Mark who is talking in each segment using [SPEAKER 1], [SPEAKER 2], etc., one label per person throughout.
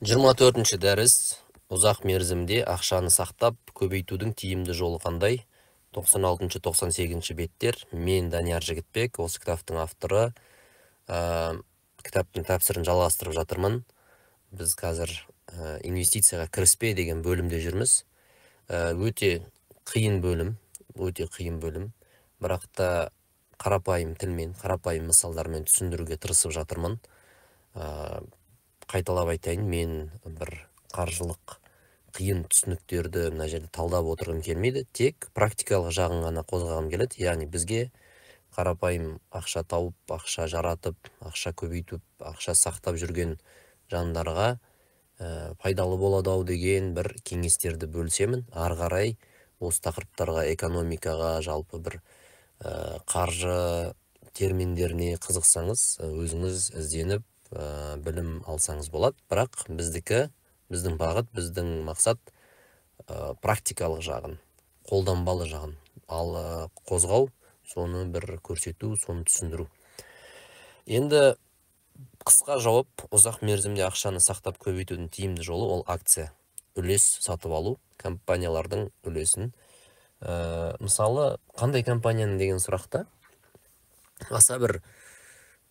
[SPEAKER 1] 24-ші дәріс ұзақ мерзімде ақшаны сақтап көбейтудің тиімді жолы қандай? 96-98 беттер. Мен Данияр Жігітбек, осы кітаптың авторы. Кітаптың тәпсірін жалғастырып жатырмын. Біз қазір инвестицияға кіріспе деген бөлімде жүрміз. Өте қиын бөлім, бірақ та қарапайым тілмен, қарапайым мысалдармен түсіндіруге тырысып жатырмын. Қайталап айтайын, мен бір қаржылық қиын түсініктерді мына жерде талдап отырғым келмейді, тек практикалық жағын ғана қозғағым келеді. Яғни бізге қарапайым ақша тауып, ақша жаратып, ақша көбейтіп, ақша сақтап жүрген жандарға пайдалы болады ау деген бір кеңестерді бөлсемін. Ары қарай осы тақырыптарға, экономикаға, жалпы бір қаржы терминдеріне қызықсаңыз, өзіңіз ізденіп білім алсаңыз болады. Бірақ біздің бағыт, біздің мақсат практикалық жағын, қолданбалы жағын қозғау, соны бір көрсету, соны түсіндіру. Енді қысқа жауап, ұзақ мерзімде ақшаны сақтап көбейтудің тиімді жолы ол акция, үлес сатып алу, компаниялардың үлесін. Мысалы, қандай компанияның деген сұрақта аса бір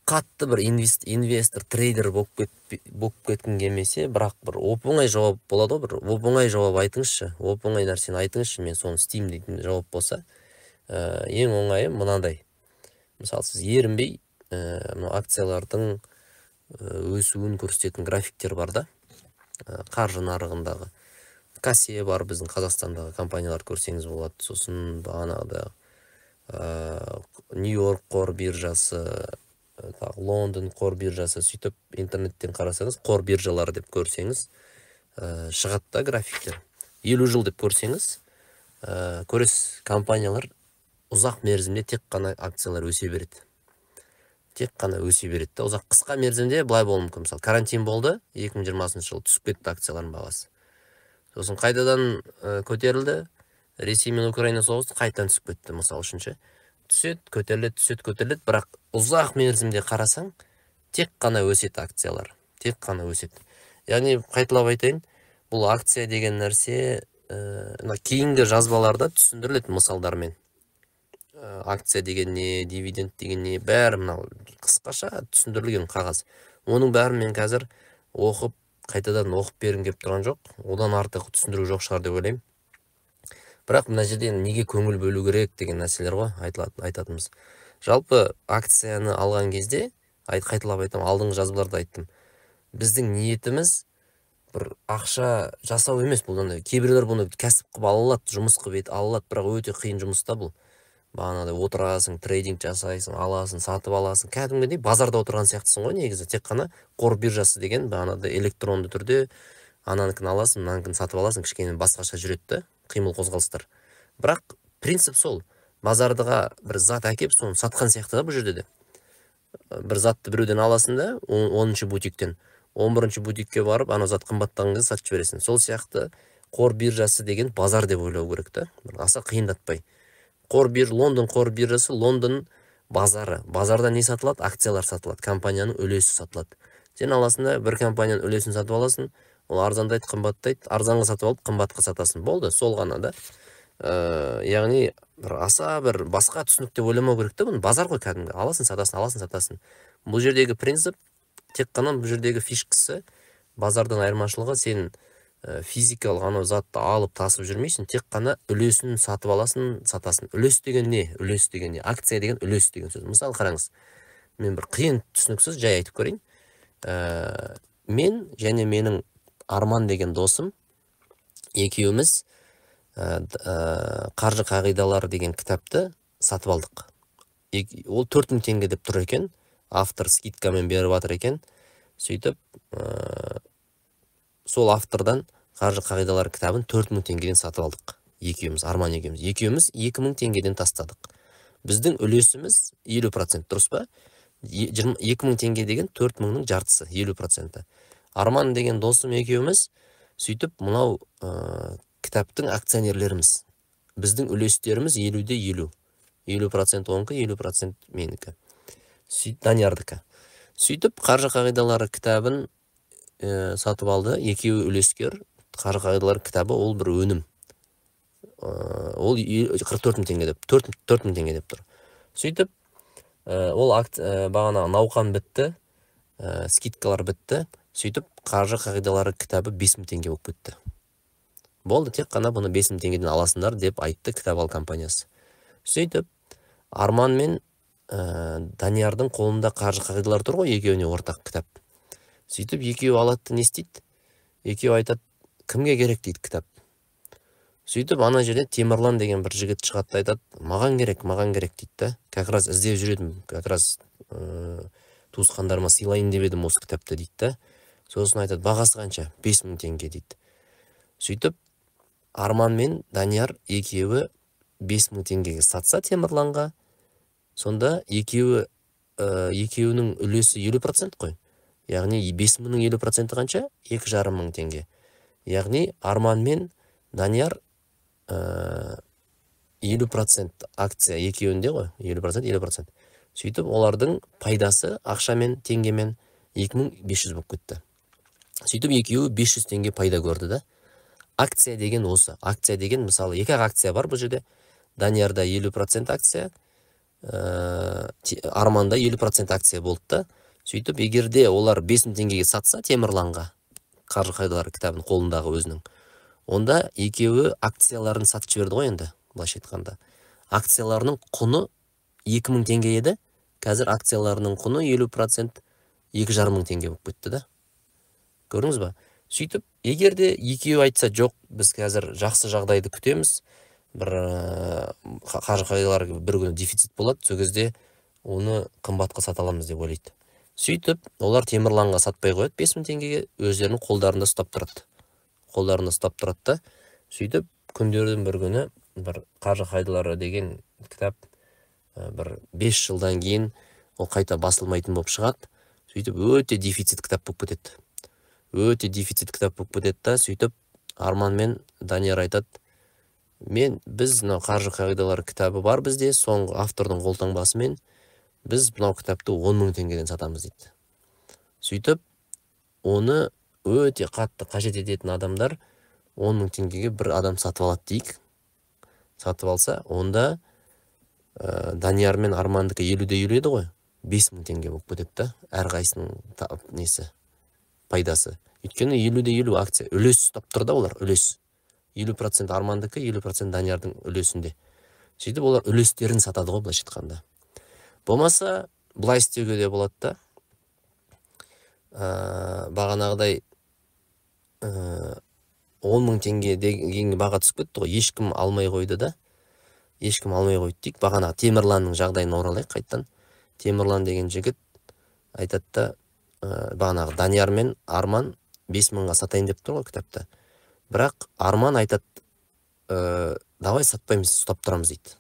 [SPEAKER 1] қатты бір инвестор, трейдер болып кеткім келмесе, бірақ бір оп-оңай жауап болады, бір оп-оңай жауап айтыңызшы, оп-оңай нәрсені айтыңызшы, мен соны істеймін дейтін жауап болса, ең оңайы мынандай. Мысалы, сіз ерінбей акциялардың өсуін көрсететін графиктер бар да, қаржы нарығындағы. Кассе бар, біздің Қазақстандағы компаниялар көрсеңіз болады. Сосын бағанағыда Нью-Йорк қор биржасы, Лондон қор биржасы, сөйтіп интернеттен қарасаңыз, қор биржалары деп көрсеңіз, шығады да графиктер. 50 жыл деп көрсеңіз, көресіз, компаниялар ұзақ мерзімде тек қана акциялар өсе береді. Ұзақ қысқа мерзімде былай болуы мүмкін. Мысалы, карантин болды, 2020 жылы түсіп кетті акциялардың бағасы. Сосын қайтадан көтерілді, Ресей мен Украина соғысты, қайтадан түсіп кетті, мысалы үшінші. Түсет, көтеріледі, бірақ ұзақ мерзімде қарасаң, тек қана өсет акциялар, Яғни, қайталап айтайын, бұл акция деген нәрсе кейінгі жазбаларда түсіндіріледі мысалдармен. Акция деген не, дивиденд деген не, бәрі мынау қысқаша түсіндірілген қағаз. Оның бәрін мен қазір қайтадан оқып бергім келіп тұрған жоқ. Одан артық түсіндіру жоқ шығар деп ойлаймын. Бірақ мына жерде неге көңіл бөлу керек деген нәрселер ғой айтатынымыз. Жалпы акцияны алған кезде, қайталап айтам, алдыңғы жазбаларда айттым. Біздің ниетіміз бір ақша жасау емес бұл. Кейбіреулер бұны кәсіп қылып ала алады, жұмыс қылып ала алады, бірақ өте қиын жұмыста бұл. Бағанағыдай отырасың, трейдинг жасайсың, аласың, сатып аласың. Кәдімгідей базарда отырған сияқтысың ғой, негізі. Тек қана қор биржасы деген бағанағыдай электронды түрде ананыкін аласың, мынаныкін сатып аласың, кішкене басқаша жүреді, қимыл қозғалыстар. Бірақ принцип сол. Базардыға бір зат әкеп, соны сатқан сияқты да бұл жерде де. Бір затты біреуден аласың да, 10-ші бутиктен, 11-ші бутикке барып, ана зат қымбаттаған кезде сатып жібересің. Сол сияқты қор биржасы деген базар деп ойлау керек та. Аса қиындатпай. Лондон қор биржасы, Лондон базары. Базарда не сатылады? Акциялар сатылады, компанияның үлесі сатылады. Сен аласында бір компанияның үлесін сатып аласың, ол арзандайды, қымбаттайды, арзанға сатып алып, қымбатқа сатасың. Болды, сол ғана да. Яғни, аса бір басқа түсінікте ойламау керек та, бұны базар ғой кәдімгі. Аласың, сатасың. Бұл жердегі принцип, тек қана бұл жердегі фишкасы, базардан айырмашылығы, сен физикалық анау затты алып тасып жүрмейсің, тек қана үлесін сатып аласың, сатасың. Үлес деген не? Акция деген үлес деген сөз. Мысалы қараңыз, мен бір қиын түсініксіз жай айтып көрейін. Мен және менің Арман деген досым екеуміз қаржы қағидалары деген кітапты сатып алдық. Ол 4000 теңге деп тұр екен, автор скидкамен беріп жатыр екен. Сөйтіп, сол автордан қаржы қағидалары кітабын 4000 теңгеден сатып алдық. Арман екеуміз 2000 теңгеден тастадық. Біздің үлесіміз 50%, дұрыс па? 2000 теңге деген 4000-нің жартысы, 50%. Арман деген досым екеуміз сөйтіп, мұнау кітаптың акционерлеріміз. Біздің үлестеріміз 50-де 50. 50% оңқы, 50% менікі. Даниярдікі. Сөйтіп, қаржы қағидалары кітабын сатып алды, екеуі үлескер. Қаржы қағидалары кітабы ол бір өнім. Ол 44 мың теңге деп, 4 мың теңге деп тұр. Сөйтіп, ол бағана науқан бітті, скидкалар бітті. Сөйтіп, қаржы қағидалары кітабы 5 мың теңге болып кетті. Болды, тек қана бұны 5 мың теңгеден аласыңдар деп айтты кітап ал компаниясы. Сөйтіп, Арман мен Даниярдың қолында қаржы қағидалары тұр ғой, екеуіне ортақ кітап. Сөйтіп, екеуі алады, не істейді? Екеуі айтады, кімге керек дейді кітап. Сөйтіп, ана жерде Темірлан деген бір жігіт шығатты, айтады, маған керек дейді. Как раз іздеп жүредім, как раз туысқандарыма сыйлайын деп едім осы кітапты дейді. Сосын айтады, бағасы қанша? 5 мың теңге дейді. Сөйтіп, Арман мен Данияр екеуі 5 мың теңгеге сатса Темірланға, сонда екеуінің үлесі 50% қой. Яғни 5 мыңның 50% қанша? 2,5 мың теңге. Яғни Арман мен Данияр 50% акция екеуінде ғой, 50%. Сөйтіп, олардың пайдасы ақшамен, теңгемен 2500 болып кетті. Сөйтіп, екеуі 500 теңге пайда көрді да. Акция деген осы. Акция деген, мысалы, екі акция бар бұл жерде. Даниярда 50% акция, Арманда 50% акция болды да. Сөйтіп, егерде олар 5 мың теңгеге сатса Темірланға, қаржы қағидалары кітабын қолындағы өзінің, онда екеуі акцияларын сатып жіберді ғой енді, былайша айтқанда. Акцияларының құны 2 мың теңге еді, қазір акцияларының құны 50% 2,5 мың теңге болып кетті да. Көрдіңіз ба? Сөйтіп, егерде екеуі айтса, жоқ, біз қазір жақсы жағдайды күтеміз, бір қаржы қағидалары бір күні дефицит болады, сол кезде оны қымбатқа сата аламыз деп ойлайды. Сөйтіп, олар Темірланға сатпай қояды 5 мың теңгеге, өздерінің қолдарында ұстап тұрады. Сөйтіп, күндердің бір күні бір қаржы қағидалары деген кітап бір 5 жылдан кейін ол қайта басылмайтын болып шығады. Сөйтіп, өте дефицит кітап болып кетеді. Да, сөйтіп, Арман мен Данияр айтады, біз мынау қаржы қағидалары кітабы бар бізде, соңғы автордың қолтаңбасымен біз мынау кітапты 10 мың теңгеден сатамыз дейді. Сөйтіп, оны өте қатты қажет ететін адамдар 10 мың теңгеге бір адам сатып алады дейік. Сатып алса, онда Данияр мен Армандікі 50-50 еді ғой, 5 мың теңге болып кетеді да, әрқайсының несі, пайдасы. Өйткені 50-50 акция, үлес ұстап тұр да олар, үлес. 50% Армандікі, 50% Даниярдың үлесінде. Сөйтіп, олар үлестерін сатады ғой, былайша айтқанда. Болмаса, былай істеуге де болады да. Бағанағыдай 10 мың теңге деген баға түсіп кетті ғой, ешкім алмай қойды да. Дейік. Бағана Темірланның жағдайын оралайық қайттан. Темірлан деген жігіт айтады да, бағанағы Данияр мен Арман 5 мыңға сатайын деп тұр ғой кітапты. Бірақ Арман айтады, давай сатпаймыз, ұстап тұрамыз дейді.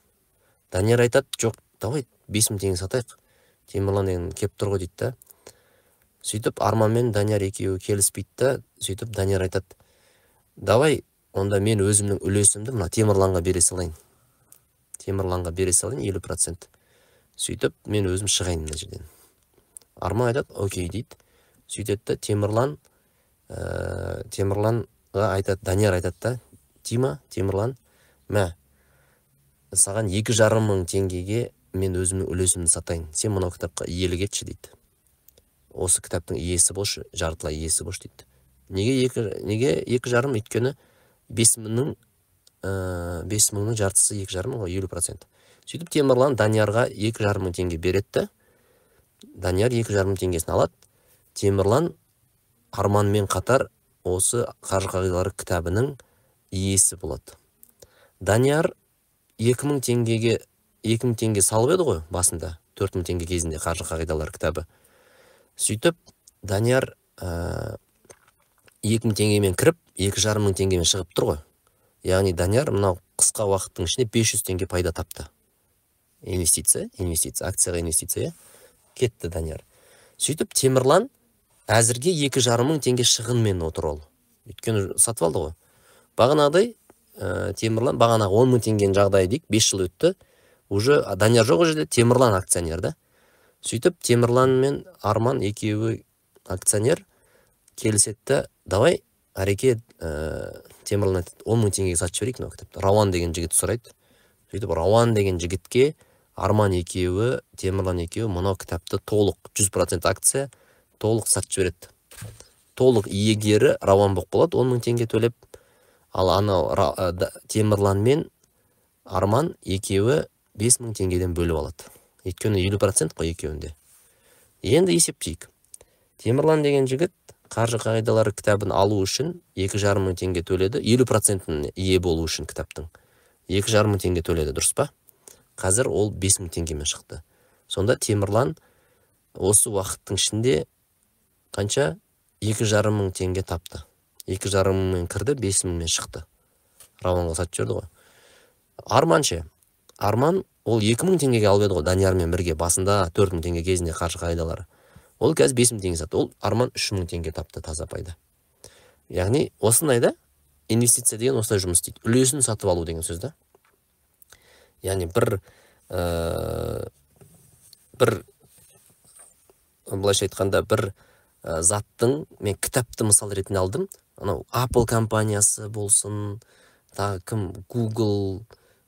[SPEAKER 1] Данияр айтады, жоқ, давай 5 мың теңге сатайық. Темірлан деген кеп тұр ғой дейді да. Сөйтіп, Арман мен Данияр екеуі келіспейді да. Сөйтіп, Данияр айтады, давай, онда мен өзімнің үлесімді мына Темірланға бере салайын. 50%. Сөйтіп, мен өзім шығайын мына жерден. Арман айтады, окей дейді. Сөйтеді, Темірланға айтады, Данияр айтады да, Темірлан, саған 2,5 мың теңгеге мен өзімнің үлесімді сатайын. Сен мынау кітапқа иелік етші дейді. Осы кітаптың иесі болшы, жартылай иесі болшы дейді. Неге 2,5 мың? Өйткені 5 мыңның жартысы 2,5 мың ғой, 50%. Сөйтіп, Темірлан Даниярға 2,5 мың теңге береді. Данияр 2,5 мың теңгесін алады. Темірлан Арманмен қатар осы қаржы қағидалары кітабының иесі болады. Данияр 2 мың теңге салып еді ғой басында, 4 мың теңге кезінде қаржы қағидалары кітабы. Сөйтіп, Данияр 2 мың теңгемен кіріп, 2,5 мың теңгемен шығып тұр ғой. Яғни Данияр мынау қысқа уақыттың ішінде 500 теңге пайда тапты. Инвестиция, акцияға инвестиция, кетті Данияр. Сөйтіп, Темірлан әзірге 2,5 мың теңге шығынмен отыр ол. Өйткені сатып алды ғой. Бағанағыдай Темірлан, бағанағы 10 мың теңгенің жағдайы дейік, 5 жыл өтті. Уже Данияр жоқ жерде, Темірлан акционер да. Сөйтіп, Темірлан мен Арман екеуі акционер. келіседі, давай Ареке Темірлан айтады, 10 мың теңгеге сатып жіберейік мынау кітапты. Рауан деген жігіт сұрайды. Сөйтіп Рауан деген жігітке Арман екеуі, Темірлан екеуі мынау кітапты толық 100% акция толық сатып жібереді. Толық иегері Рауан болып қалады, 10 мың теңге төлеп. Ал анау Темірлан мен Арман екеуі 5 мың теңгеден бөліп алады. Өйткені 50% қой екеуінде. Енді есептейік. Темірлан деген жігіт қаржы қағидалары кітабын алу үшін 2,5 мың теңге төледі. 50%-ін ие болу үшін кітаптың 2,5 мың теңге төледі, дұрыс па? Қазір ол 5 мың теңгемен шықты. Сонда Темірлан осы уақыттың ішінде қанша? 2,5 мың теңге тапты. 2,5 мыңмен кірді, 5 мыңмен шықты. Рауанға сатып жіберді ғой. Арман ше? Арман ол 2 мың теңгеге алып еді ғой Даниярмен бірге, басында 4 мың теңге кезінде қаржы қағидалары. Ол қазір 5 мың теңге сатты. Ол Арман 3 мың теңге тапты таза пайда. Яғни осындай да инвестиция деген осылай жұмыс істейді. Үлесін сатып алу деген сөз да. Яғни былайша айтқанда бір заттың, мен кітапты мысал ретінде алдым. Анау Apple компаниясы болсын, кім, Google,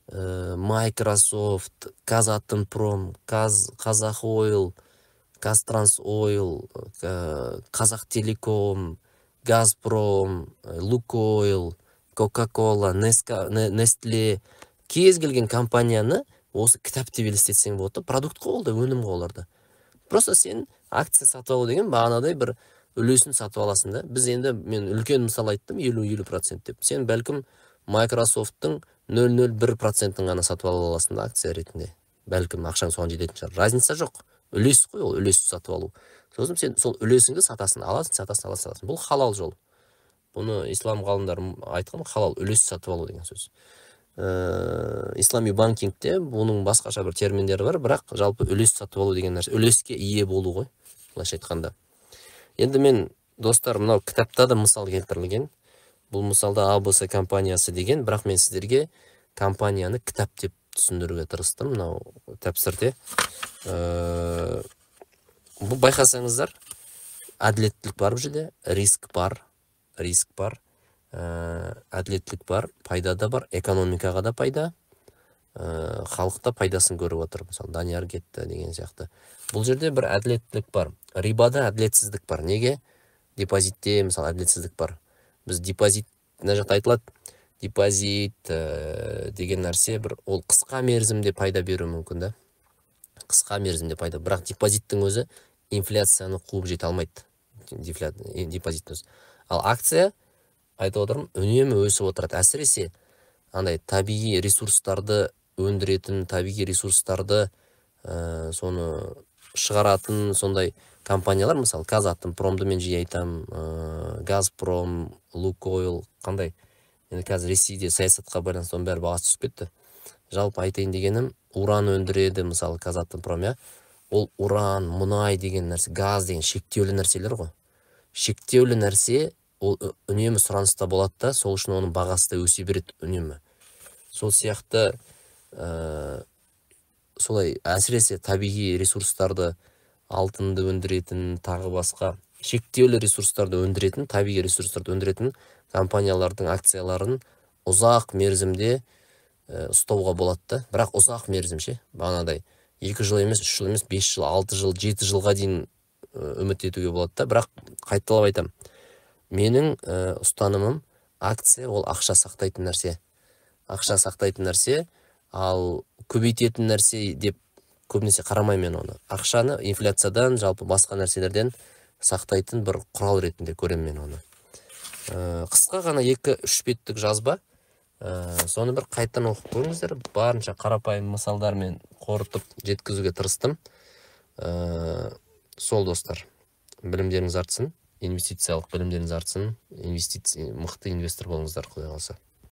[SPEAKER 1] Microsoft, Казатомпром, Казахойл, Казтрансойл, Қазақтелеком, Газпром, Лукойл, Кока-кола, Нестле, кез келген компанияны осы кітап деп елестетсең болады. Продукт қой ол да, өнім қой оларда. Просто сен акция сатып алу деген бағанадай бір үлесін сатып аласың да. Біз енді, мен үлкен мысал айттым, 50% деп. Сен бәлкім Microsoft-тың 0,01%-ын ғана сатып аласың да акция ретінде. Бәлкім ақшаң соған жететін шығар. Разница жоқ. Үлес қой ол, үлесті сатып алу. Сосын сен сол үлесіңді сатасың, аласың. Бұл халал жол. Бұны ислам ғалымдары айтқан, халал, үлесті сатып алу деген сөз. Ислами банкингте бұның басқаша бір терминдері бар, бірақ жалпы үлесті сатып алу деген нәрсе, үлеске ие болу ғой, былайша айтқанда. Енді мен, достар, мынау кітапта да мысал келтірілген. Бұл мысалда АБС компаниясы деген, бірақ мен сіздерге компанияны кітап деп түсіндіруге тырыстым, мынау тәпсірде. Бұл байқасаңыздар, әділеттілік бар бұл жерде, риск бар, әділеттілік бар, пайда да бар, экономикаға да пайда, халықта пайдасын көріп отыр. Мысалы, Данияр кетті деген сияқты. Бұл жерде бір әділеттілік бар. Рибада әділетсіздік бар. Неге? Депозитте, мысалы, әділетсіздік бар. Біз депозит, мына жақта айтылады, депозит деген нәрсе бір ол қысқа мерзімде пайда беруі мүмкін да. Қысқа мерзімде пайда. Бірақ депозиттің өзі инфляцияны қуып жете алмайды. Депозиттің өзі. Ал акция, айтып отырмын, үнемі өсіп отырады. Әсіресе андай табиғи ресурстарды өндіретін, табиғи ресурстарды соны шығаратын сондай компаниялар, мысалы, Казатомпромды мен жиі айтам, Газпром, Лукойл, қандай? Енді қазір Ресейде саясатқа байланысты оның бәрі бағасы түсіп кетті. Жалпы айтайын дегенім, уран өндіреді, мысалы, Казатомпром, ол уран, мұнай деген нәрсе, газ деген шектеулі нәрселер ғой. Шектеулі нәрсе ол үнемі сұраныста болады да, сол үшін оның бағасы да өсе береді үнемі. Сол сияқты солай әсіресе табиғи ресурстарды, алтынды өндіретін, тағы басқа шектеулі ресурстарды өндіретін, табиғи ресурстарды өндіретін компаниялардың акцияларын ұзақ мерзімде ұстауға болады да. Бірақ ұзақ мерзім ше, бағанадай 2 жыл емес, 3 жыл емес, 5 жыл, 6 жыл, 7 жылға дейін үміт етуге болады да. Бірақ қайталап айтам, менің ұстанымым, акция ол ақша сақтайтын нәрсе. Ақша сақтайтын нәрсе, ал көбейтетін нәрсе деп көбінесе қарамаймын оны. Ақшаны инфляциядан, жалпы басқа нәрселерден сақтайтын бір құрал ретінде көремін мен оны. Қысқа ғана 2-3 беттік жазба, соны бір қайттан оқып көріңіздер. Барынша қарапайым мысалдармен қорытып жеткізуге тырыстым. Сол достар, білімдеріңіз артсын, инвестициялық білімдеріңіз артсын, мықты инвестор болыңыздар, Құдай қаласа.